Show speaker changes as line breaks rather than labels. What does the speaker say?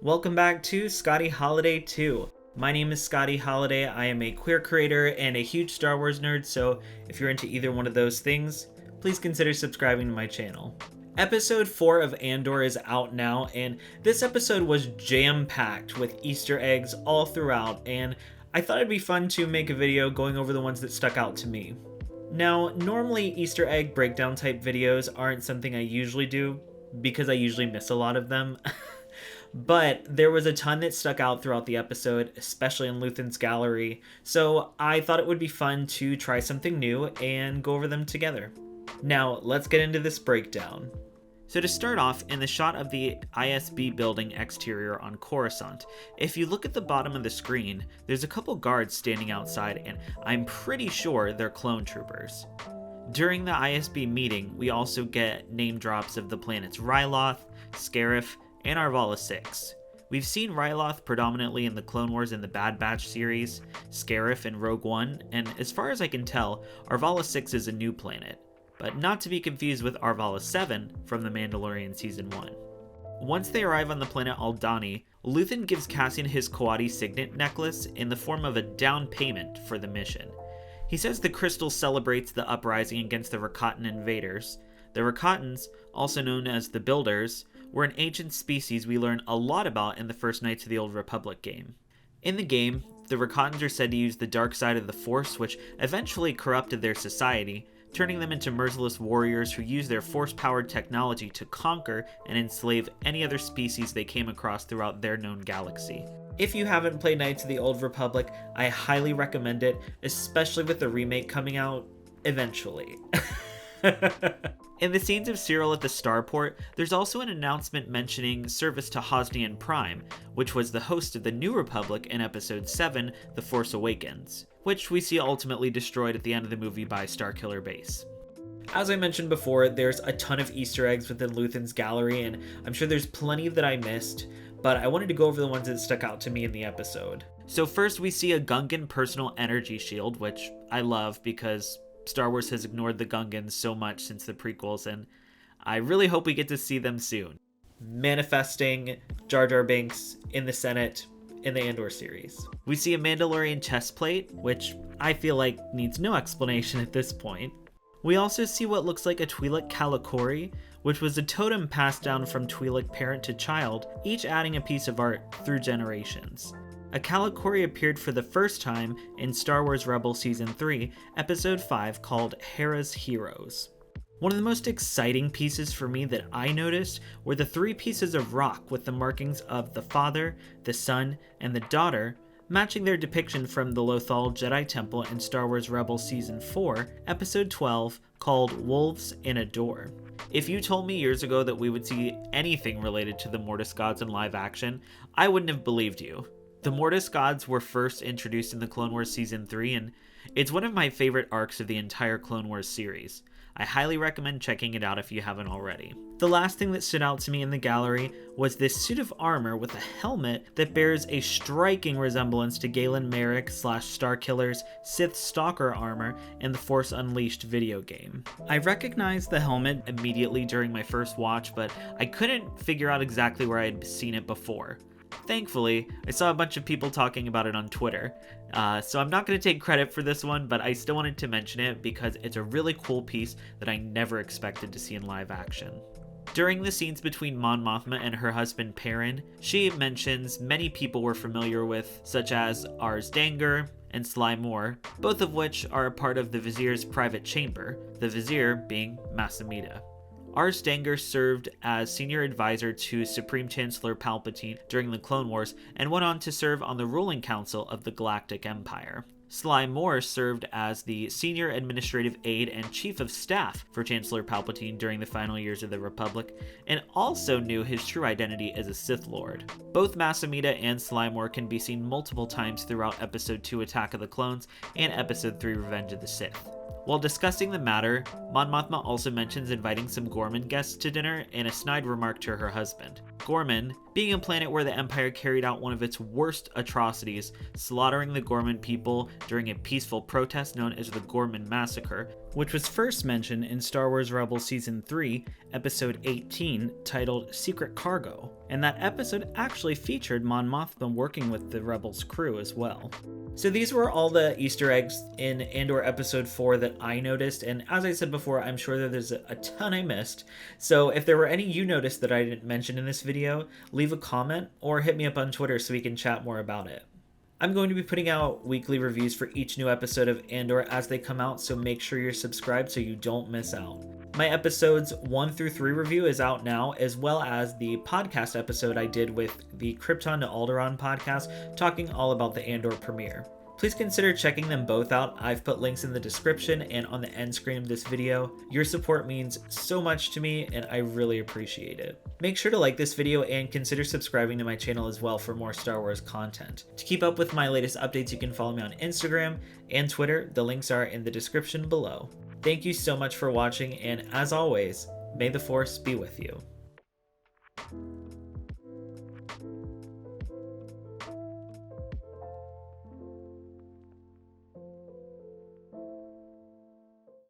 Welcome back to Scotty Holiday 2. My name is Scotty Holiday. I am a queer creator and a huge Star Wars nerd, so if you're into either one of those things, please consider subscribing to my channel. Episode 4 of Andor is out now, and this episode was jam-packed with Easter eggs all throughout, and I thought it'd be fun to make a video going over the ones that stuck out to me. Now, normally Easter egg breakdown type videos aren't something I usually do, because I usually miss a lot of them. But there was a ton that stuck out throughout the episode, especially in Luthen's gallery, so I thought it would be fun to try something new and go over them together. Now, let's get into this breakdown. So to start off, in the shot of the ISB building exterior on Coruscant, if you look at the bottom of the screen, there's a couple guards standing outside, and I'm pretty sure they're clone troopers. During the ISB meeting, we also get name drops of the planets Ryloth, Scarif, and Arvala 6. We've seen Ryloth predominantly in the Clone Wars and the Bad Batch series, Scarif in Rogue One, and as far as I can tell, Arvala 6 is a new planet, but not to be confused with Arvala 7 from the Mandalorian Season 1. Once they arrive on the planet Aldhani, Luthen gives Cassian his Kuati Signet necklace in the form of a down payment for the mission. He says the crystal celebrates the uprising against the Rakatan invaders. The Rakatans, also known as the Builders, were an ancient species we learn a lot about in the first Knights of the Old Republic game. In the game, the Rakatans are said to use the dark side of the Force, which eventually corrupted their society, turning them into merciless warriors who use their Force-powered technology to conquer and enslave any other species they came across throughout their known galaxy. If you haven't played Knights of the Old Republic, I highly recommend it, especially with the remake coming out eventually. In the scenes of Cyril at the starport, there's also an announcement mentioning service to Hosnian Prime, which was the host of the New Republic in Episode 7, The Force Awakens, which we see ultimately destroyed at the end of the movie by Starkiller Base. As I mentioned before, there's a ton of Easter eggs within Luthen's gallery, and I'm sure there's plenty that I missed, but I wanted to go over the ones that stuck out to me in the episode. So first we see a Gungan personal energy shield, which I love because Star Wars has ignored the Gungans so much since the prequels, and I really hope we get to see them soon. Manifesting Jar Jar Binks in the Senate in the Andor series. We see a Mandalorian chest plate, which I feel like needs no explanation at this point. We also see what looks like a Twi'lek Kalikori, which was a totem passed down from Twi'lek parent to child, each adding a piece of art through generations. A Kalikori appeared for the first time in Star Wars Rebels Season 3, Episode 5, called Hera's Heroes. One of the most exciting pieces for me that I noticed were the 3 pieces of rock with the markings of the Father, the Son, and the Daughter, matching their depiction from the Lothal Jedi Temple in Star Wars Rebels Season 4, Episode 12, called Wolves in a Door. If you told me years ago that we would see anything related to the Mortis gods in live action, I wouldn't have believed you. The Mortis gods were first introduced in the Clone Wars Season 3, and it's one of my favorite arcs of the entire Clone Wars series. I highly recommend checking it out if you haven't already. The last thing that stood out to me in the gallery was this suit of armor with a helmet that bears a striking resemblance to Galen Merrick / Starkiller's Sith Stalker armor in the Force Unleashed video game. I recognized the helmet immediately during my first watch, but I couldn't figure out exactly where I had seen it before. Thankfully, I saw a bunch of people talking about it on Twitter, so I'm not going to take credit for this one, but I still wanted to mention it because it's a really cool piece that I never expected to see in live action. During the scenes between Mon Mothma and her husband Perrin, she mentions many people we're familiar with, such as Ars Dangor and Sly Moore, both of which are a part of the Vizier's private chamber, the Vizier being Amedda. Ars Dangor served as senior advisor to Supreme Chancellor Palpatine during the Clone Wars and went on to serve on the ruling council of the Galactic Empire. Sly Moore served as the senior administrative aide and chief of staff for Chancellor Palpatine during the final years of the Republic, and also knew his true identity as a Sith Lord. Both Amedda and Sly Moore can be seen multiple times throughout Episode 2 Attack of the Clones and Episode 3 Revenge of the Sith. While discussing the matter, Mon Mothma also mentions inviting some Ghorman guests to dinner in a snide remark to her husband. Ghorman, being a planet where the Empire carried out one of its worst atrocities, slaughtering the Ghorman people during a peaceful protest known as the Ghorman Massacre, which was first mentioned in Star Wars Rebels Season 3, Episode 18, titled Secret Cargo, and that episode actually featured Mon Mothma working with the Rebels crew as well. So these were all the Easter eggs in Andor Episode 4 that I noticed, and as I said before, I'm sure that there's a ton I missed, so if there were any you noticed that I didn't mention in this video, leave a comment or hit me up on Twitter so we can chat more about it. I'm going to be putting out weekly reviews for each new episode of Andor as they come out, so make sure you're subscribed so you don't miss out. My episodes 1 through 3 review is out now, as well as the podcast episode I did with the Krypton to Alderaan podcast, talking all about the Andor premiere. Please consider checking them both out. I've put links in the description and on the end screen of this video. Your support means so much to me and I really appreciate it. Make sure to like this video and consider subscribing to my channel as well for more Star Wars content. To keep up with my latest updates, you can follow me on Instagram and Twitter. The links are in the description below. Thank you so much for watching, and as always, may the Force be with you.